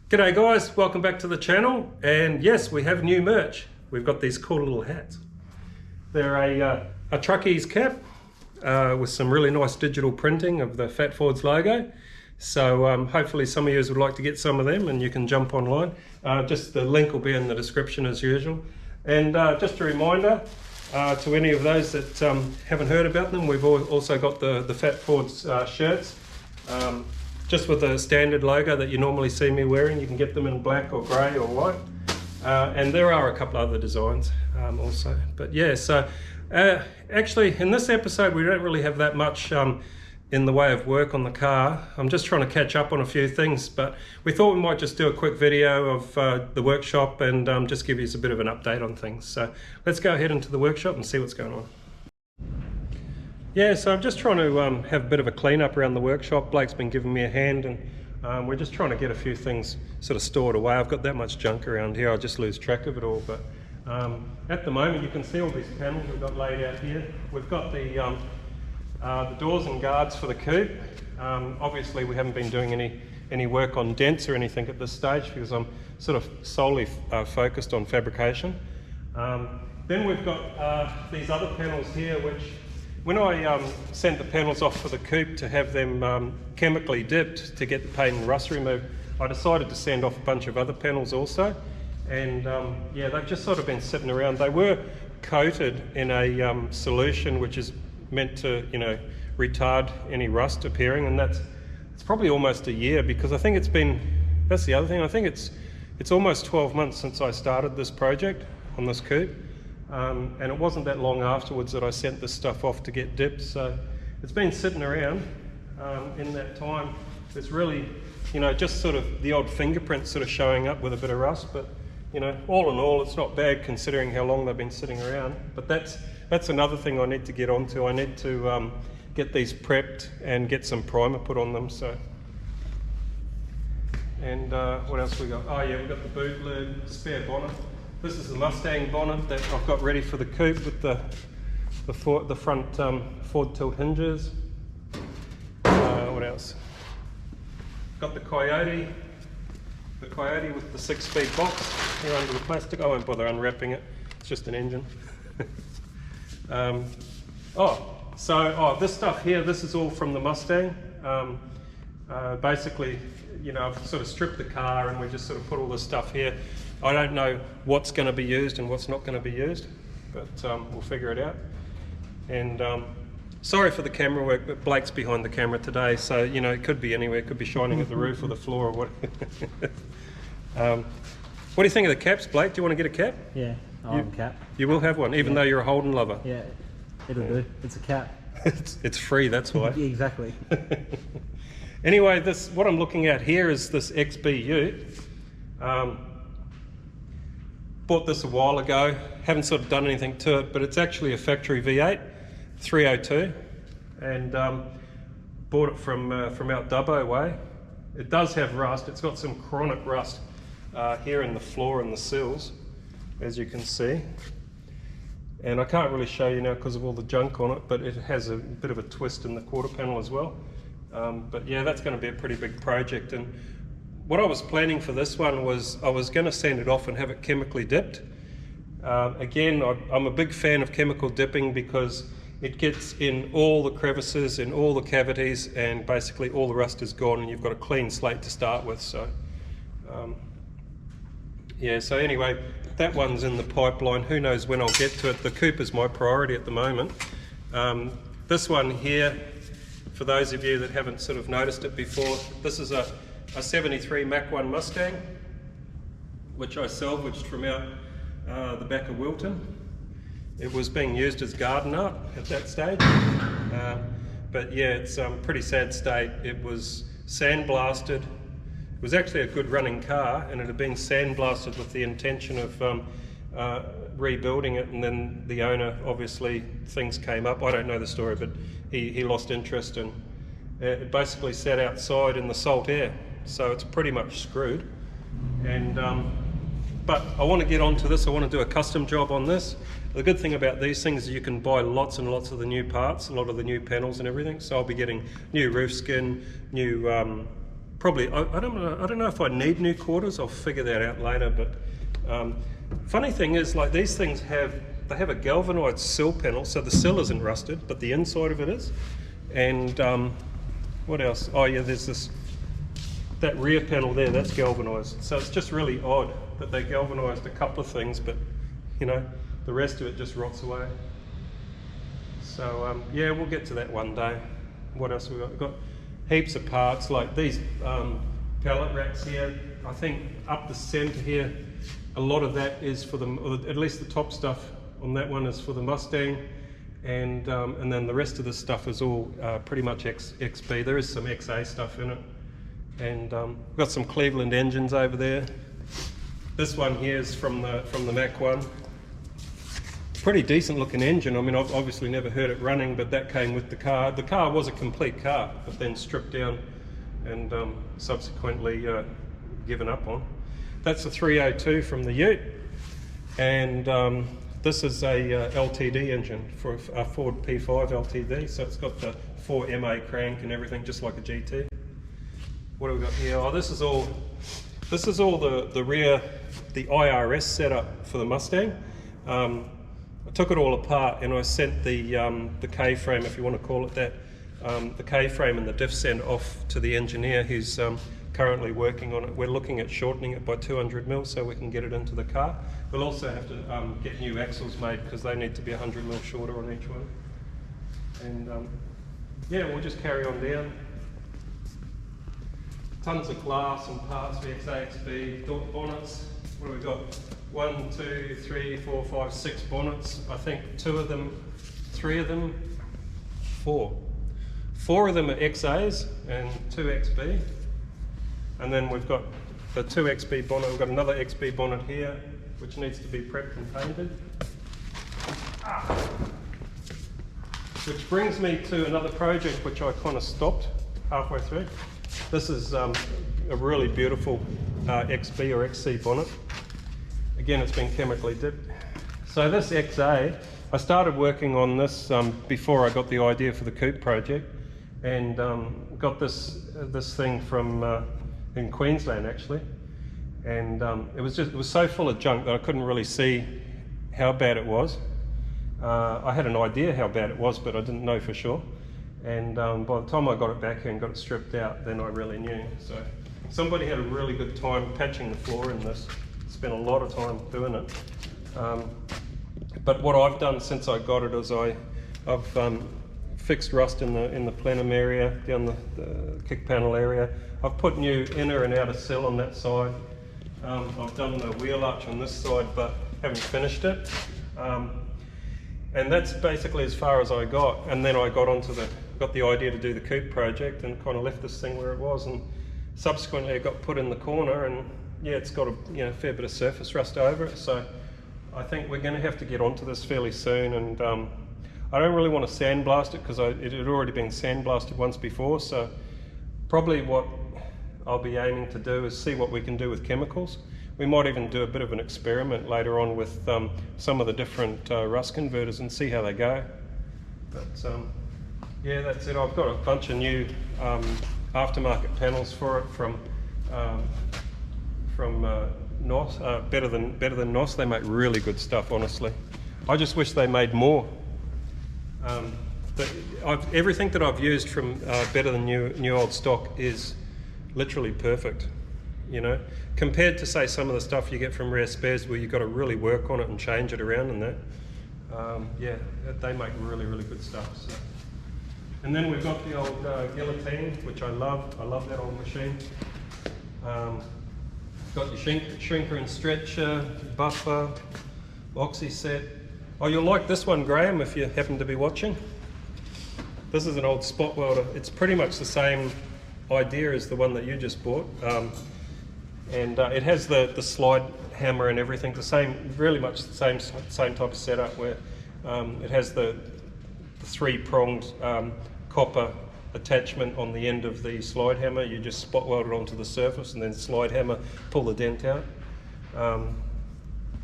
G'day guys, welcome back to the channel, and yes, we have new merch. We've got these cool little hats. They're a truckie's cap with some really nice digital printing of the Fat Fords logo. So hopefully some of you would like to get some of them, and you can jump online. Just the link will be in the description as usual. And just a reminder to any of those that haven't heard about them, we've also got the Fat Fords shirts. Just with the standard logo that you normally see me wearing. You can get them in black or grey or white. And there are a couple other designs also. But yeah, so actually in this episode we don't really have that much in the way of work on the car. I'm just trying to catch up on a few things, but we thought we might just do a quick video of the workshop and just give you a bit of an update on things. So let's go ahead into the workshop and see what's going on. Yeah, so I'm just trying to have a bit of a clean up around the workshop. Blake's been giving me a hand, and we're just trying to get a few things sort of stored away. I've got that much junk around here, I just lose track of it all. But at the moment you can see all these panels we've got laid out here. We've got the doors and guards for the coupe. Obviously we haven't been doing any work on dents or anything at this stage because I'm sort of solely focused on fabrication. Then we've got these other panels here, which when I sent the panels off for the coupe to have them chemically dipped to get the paint and rust removed, I decided to send off a bunch of other panels also. And yeah, they've just sort of been sitting around. They were coated in a solution which is meant to, you know, retard any rust appearing, and it's probably almost a year, because I think it's been, that's the other thing, I think it's almost 12 months since I started this project on this coupe. And it wasn't that long afterwards that I sent this stuff off to get dipped, so it's been sitting around. In that time there's really, you know, just sort of the odd fingerprints sort of showing up with a bit of rust, but you know, all in all it's not bad considering how long they've been sitting around. But that's another thing I need to get onto. I need to get these prepped and get some primer put on them. So, and what else we got? Oh yeah, we've got the boot lid, spare bonnet. This is the Mustang bonnet that I've got ready for the coupe with the front Ford tilt hinges. What else? Got the Coyote with the 6-speed box here under the plastic. I won't bother unwrapping it, it's just an engine. This stuff here, this is all from the Mustang. Basically, you know, I've sort of stripped the car and we just sort of put all this stuff here. I don't know what's going to be used and what's not going to be used, but we'll figure it out. And sorry for the camera work, but Blake's behind the camera today, so you know, it could be anywhere. It could be shining at the roof or the floor or what. What do you think of the caps, Blake? Do you want to get a cap? Yeah, I want a cap. You will have one, even though you're a Holden lover. Yeah, it'll do. It's a cap. it's free, that's why. Yeah, exactly. Anyway, what I'm looking at here is this XB Ute. Bought this a while ago, haven't sort of done anything to it, but it's actually a factory V8 302, and bought it from out Dubbo way. It does have rust. It's got some chronic rust here in the floor and the sills, as you can see. And I can't really show you now because of all the junk on it, but it has a bit of a twist in the quarter panel as well. But yeah, that's going to be a pretty big project. And what I was planning for this one was I was going to send it off and have it chemically dipped. Again, I'm a big fan of chemical dipping because it gets in all the crevices and all the cavities, and basically all the rust is gone and you've got a clean slate to start with. So yeah, so anyway, that one's in the pipeline. Who knows when I'll get to it. The coupe is my priority at the moment. This one here, for those of you that haven't sort of noticed it before, this is a 73 Mach 1 Mustang, which I salvaged from out the back of Wilton. It was being used as garden art at that stage, but yeah, it's a pretty sad state. It was sandblasted. It was actually a good running car, and it had been sandblasted with the intention of rebuilding it, and then the owner, obviously things came up. I don't know the story, but he lost interest, and it basically sat outside in the salt air. So it's pretty much screwed. And but I want to get onto this. I want to do a custom job on this. The good thing about these things is you can buy lots and lots of the new parts, a lot of the new panels and everything. So I'll be getting new roof skin, new probably, I don't know if I need new quarters. I'll figure that out later. But funny thing is, like, these things have a galvanized sill panel, so the sill isn't rusted, but the inside of it is. And what else? Oh yeah, there's that rear panel there, that's galvanized. So it's just really odd that they galvanized a couple of things, but you know, the rest of it just rots away. So yeah, we'll get to that one day. What else have we got? We've got heaps of parts, like these pallet racks here. I think up the center here, a lot of that is for the, at least the top stuff on that one is for the Mustang, and then the rest of the stuff is all pretty much XB. There is some XA stuff in it, and we've got some Cleveland engines over there. This one here is from the Mach one. Pretty decent looking engine. I mean, I've obviously never heard it running, but that came with the car. The car was a complete car, but then stripped down and subsequently given up on. That's a 302 from the Ute, and this is a LTD engine for a Ford P5 LTD, so it's got the 4MA crank and everything, just like a GT. What have we got here? Oh, this is all the rear, the IRS setup for the Mustang. I took it all apart and I sent the K-frame, if you want to call it that, the K-frame and the diff send off to the engineer who's currently working on it. We're looking at shortening it by 200 mil so we can get it into the car. We'll also have to get new axles made because they need to be 100 mil shorter on each one. And yeah, we'll just carry on down. Tons of glass and parts for XAXB, bonnets. What have we got? 1, 2, 3, 4, 5, 6 bonnets. I think 4 of them are XAs and 2 XB. And then we've got the 2 XB bonnet. We've got another XB bonnet here, which needs to be prepped and painted. Which brings me to another project which I kind of stopped halfway through. This is a really beautiful XB or XC bonnet. Again, it's been chemically dipped. So this XA, I started working on this before I got the idea for the coupe project, and got this thing from in Queensland actually, and it was so full of junk that I couldn't really see how bad it was. I had an idea how bad it was, but I didn't know for sure. And by the time I got it back here and got it stripped out, then I really knew. So somebody had a really good time patching the floor in this. Spent a lot of time doing it. But what I've done since I got it is I've fixed rust in the plenum area, down the kick panel area. I've put new inner and outer sill on that side. I've done the wheel arch on this side, but haven't finished it. And that's basically as far as I got. And then I got the idea to do the coupe project and kind of left this thing where it was. And subsequently it got put in the corner, and yeah, it's got a fair bit of surface rust over it. So I think we're going to have to get onto this fairly soon. And I don't really want to sandblast it because it had already been sandblasted once before. So probably what I'll be aiming to do is see what we can do with chemicals. We might even do a bit of an experiment later on with some of the different rust converters and see how they go. But yeah, that's it. I've got a bunch of new aftermarket panels for it from NOS, better than NOS. They make really good stuff, honestly. I just wish they made more. Everything that I've used from Better Than New Old stock is literally perfect. You know, compared to say some of the stuff you get from Rare Spares where you've got to really work on it and change it around and that. Yeah, they make really, really good stuff. So. And then we've got the old guillotine, which I love. I love that old machine. Got your shrinker and stretcher, buffer, oxy set. Oh, you'll like this one, Graham, if you happen to be watching. This is an old spot welder. It's pretty much the same idea as the one that you just bought. And it has the slide hammer and everything, really much the same type of setup where it has the 3-pronged copper attachment on the end of the slide hammer. You just spot weld it onto the surface and then slide hammer, pull the dent out.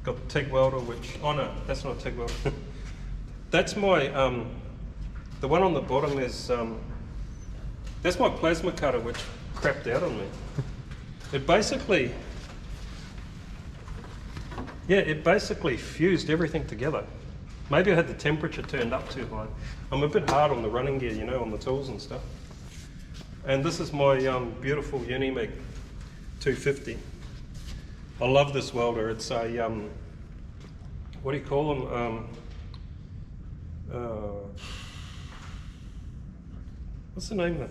Got the TIG welder, which, oh no, that's not a TIG welder. That's my, the one on the bottom is That's my plasma cutter which crapped out on me. It basically fused everything together. Maybe I had the temperature turned up too high. I'm a bit hard on the running gear, you know, on the tools and stuff. And this is my beautiful Unimig 250. I love this welder. It's a, what do you call them? What's the name of it?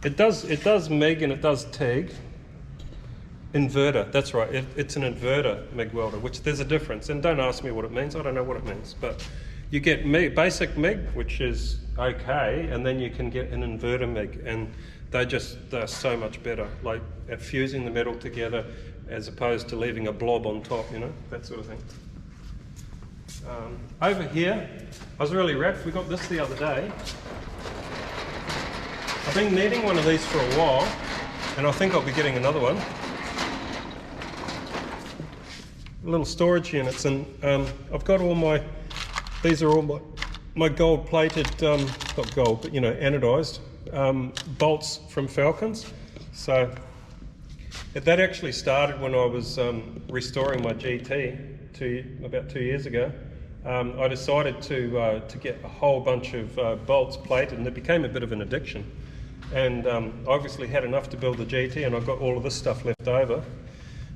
It does MIG and it does TIG. Inverter, that's right. It's an inverter MIG welder, which there's a difference. And don't ask me what it means. I don't know what it means. But you get MIG, basic MIG, which is okay, and then you can get an inverter MIG, and they're so much better. Like at fusing the metal together, as opposed to leaving a blob on top, you know, that sort of thing. Over here, I was really wrapped. We got this the other day. I've been needing one of these for a while, and I think I'll be getting another one. Little storage units, and I've got all my, these are all my gold plated, not gold, but you know, anodized bolts from Falcons. So that actually started when I was restoring my GT about 2 years ago. I decided to get a whole bunch of bolts plated, and it became a bit of an addiction. And I obviously had enough to build the GT, and I've got all of this stuff left over.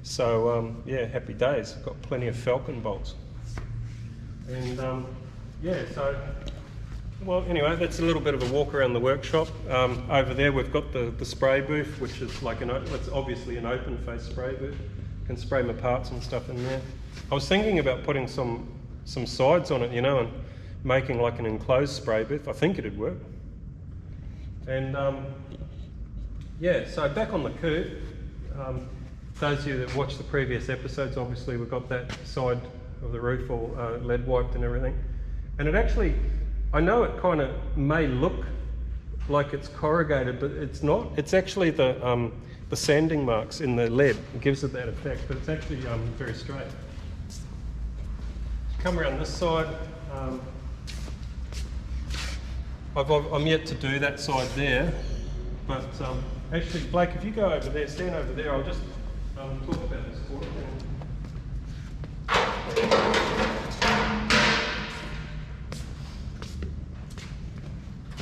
So yeah, happy days. I've got plenty of Falcon bolts. And yeah, so, well, anyway, that's a little bit of a walk around the workshop. Over there we've got the spray booth, which is like it's obviously an open face spray booth. You can spray my parts and stuff in there. I was thinking about putting some sides on it, you know, and making like an enclosed spray booth. I think it'd work. And yeah, so back on the coupe, those of you that watched the previous episodes, obviously we've got that side of the roof all lead wiped and everything. And it actually, I know it kind of may look like it's corrugated, but it's not. It's actually the sanding marks in the lead. It gives it that effect, but it's actually very straight. Come around this side. I'm yet to do that side there, but actually, Blake, if you go over there, stand over there, I'll just talk about this quarter thing.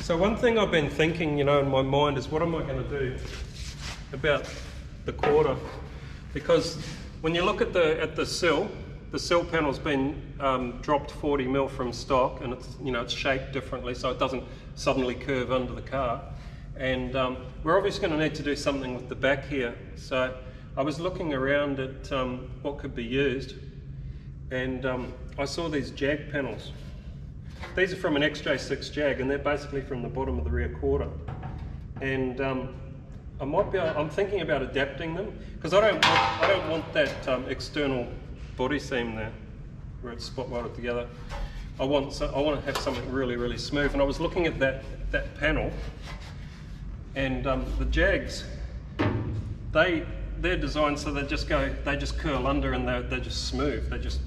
So one thing I've been thinking, you know, in my mind is what am I going to do about the quarter? Because when you look at the sill panel's been dropped 40 mil from stock, and it's, you know, it's shaped differently so it doesn't suddenly curve under the car. And we're obviously going to need to do something with the back here. So I was looking around at what could be used, and I saw these Jag panels. These are from an XJ6 Jag, and they're basically from the bottom of the rear quarter. And I'm thinking about adapting them, because I don't want that external body seam there where it's spot welded together. I want to have something really, really smooth. And I was looking at that panel, and the Jags, they're designed so they just curl under, and they're just smooth. They're just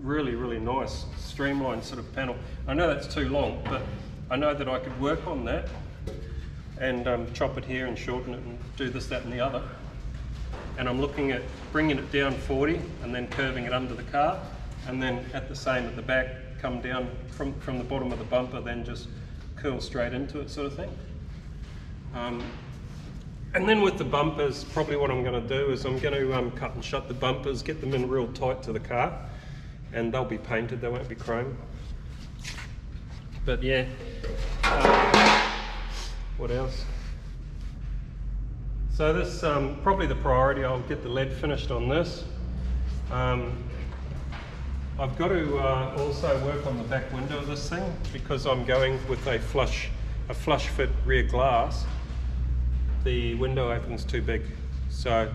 really, really nice, streamlined sort of panel. I know that's too long, but I know that I could work on that and chop it here and shorten it and do this, that and the other. And I'm looking at bringing it down 40 and then curving it under the car, and then at the same at the back, come down from the bottom of the bumper, then just curl straight into it, sort of thing. And then with the bumpers, probably what I'm going to do is I'm going to cut and shut the bumpers, get them in real tight to the car, and they'll be painted, they won't be chrome. But yeah, what else? So this, probably the priority, I'll get the lead finished on this. I've got to also work on the back window of this thing, because I'm going with a flush fit rear glass. The window opening's too big, so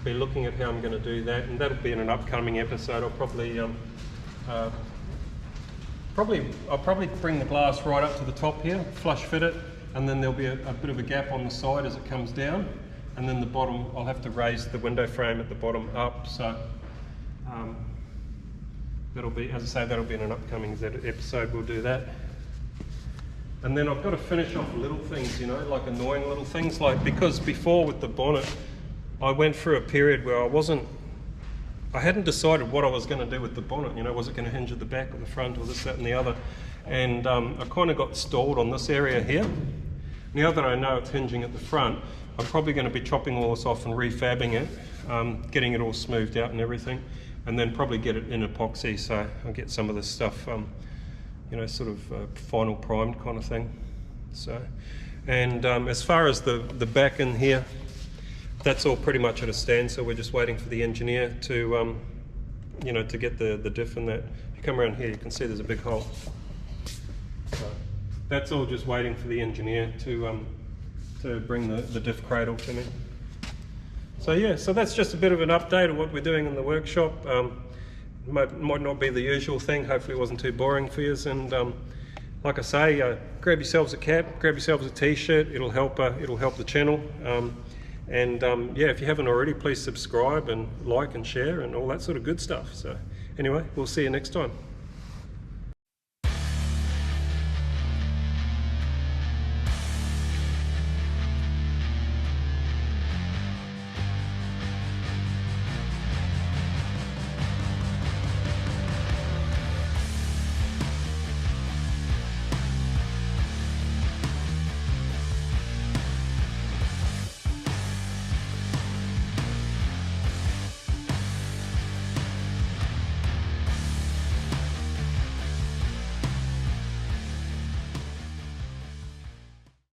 be looking at how I'm going to do that, and that'll be in an upcoming episode. I'll probably bring the glass right up to the top here, flush fit it, and then there'll be a bit of a gap on the side as it comes down, and then the bottom, I'll have to raise the window frame at the bottom up. So that'll be, as I say, that'll be in an upcoming episode. We'll do that. And then I've got to finish off little things, you know, like annoying little things, like because before with the bonnet, I went through a period where I hadn't decided what I was going to do with the bonnet, you know, was it going to hinge at the back or the front or this, that and the other. And I kind of got stalled on this area here. Now that I know it's hinging at the front, I'm probably going to be chopping all this off and refabbing it, getting it all smoothed out and everything, and then probably get it in epoxy, so I'll get some of this stuff you know, sort of final primed kind of thing. So, and as far as the back in here, that's all pretty much at a stand, so we're just waiting for the engineer to you know, to get the diff in that. If you come around here, you can see there's a big hole. So that's all just waiting for the engineer to bring the diff cradle to me. So yeah, so that's just a bit of an update of what we're doing in the workshop. Might not be the usual thing, hopefully it wasn't too boring for you, and like I say, grab yourselves a cap, grab yourselves a t-shirt, it'll help the channel, and yeah, if you haven't already, please subscribe and like and share and all that sort of good stuff. So anyway, we'll see you next time.